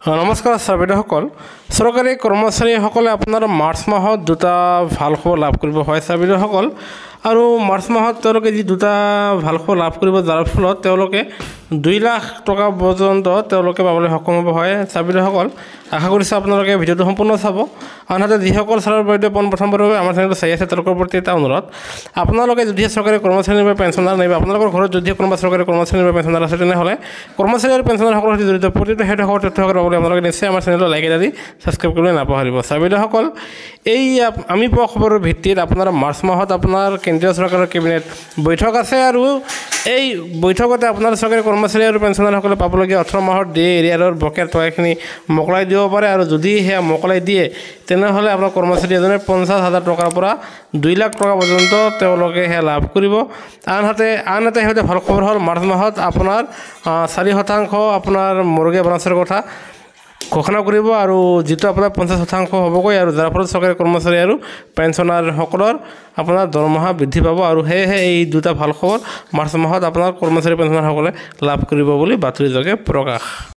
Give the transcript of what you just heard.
নমস্কাৰ ছাৰবিদেউসকল চৰকাৰী কৰ্মচাৰীসকলে আপোনাৰ মাৰ্চ মাহত দুটা ভাল খবৰ লাভ কৰিব হয় ছাৰবিদেউসকল আৰু মাৰ্চ মাহত তেওঁলোকে যি দুটা ভাল খবৰ লাভ কৰিব যাৰ ফলত তেওঁলোকে 2 লাখ টকা পৰ্যন্ত তেওঁলোকে পাবলৈ সক্ষম হ'ব হয় ছাৰবিদেউসকল আশা কৰিছোঁ আপোনালোকে ভিডিঅ'টো সম্পূৰ্ণ চাব আনহাতে যিসকল ছাৰৰ বাইদেউ প্ৰথমবাৰৰ বাবে আমাৰ চেনেলটো চাই আছে তেওঁলোকৰ প্ৰতি এটা অনুৰোধ আপোনালোকে যদি চৰকাৰী কৰ্মচাৰী বা পেঞ্চনাৰ নাইবা আপোনালোকৰ ঘৰত যদি কোনোবা চৰকাৰী কৰ্মচাৰী বা পেঞ্চনাৰ আছে তেনেহ'লে কৰ্মচাৰী আৰু পেঞ্চনাৰসকলৰ সৈতে জড়িত প্ৰতিটো হেডসকলৰ তথ্য পাবলৈ আপোনালোকে নিশ্চয় আমাৰ চেনেলটো লাইক এটা দি ছাবস্ক্ৰাইব কৰিবলৈ নাপাহৰিব ছাৰবিদেউসকল এই আমি পোৱা খবৰৰ ভিত্তিত আপোনাৰ মাৰ্চ মাহত আপোনাৰ কেন্দ্ৰীয় চৰকাৰৰ কেবিনেট বৈঠক আছে আৰু এই বৈঠকতে আপোনাৰ চৰকাৰী কৰ্মচাৰী আৰু পেঞ্চনাৰসকলে পাবলগীয়া 18 মাহৰ ডে এৰিয়াৰৰ বকেয়া টকাখিনি মোকলাই দিব পাৰে আৰু যদি সেয়া মোকলাই দিয়ে তেনেহ'লে আপোনাৰ কৰ্মচাৰী এজনে 50,000 টকাৰ পৰা 2 লাখ টকা পৰ্যন্ত তেওঁলোকে সেয়া লাভ কৰিব আনহাতে সিহঁতে ভাল খবৰ হ'ল মাৰ্চ মাহত আপোনাৰ 4% আপোনাৰ মুৰ্গী বনাছৰ কথা ঘোষণা কৰিব আৰু যিটো আপোনাৰ 50% হ'বগৈ আৰু যাৰ ফলত চৰকাৰী কৰ্মচাৰী আৰু পেঞ্চনাৰসকলৰ আপোনাৰ দৰমহা বৃদ্ধি পাব আৰু সেয়েহে এই দুটা ভাল খবৰ মাৰ্চ মাহত আপোনাৰ কৰ্মচাৰী পেঞ্চনাৰসকলে লাভ কৰিব বুলি বাতৰিযোগে প্ৰকাশ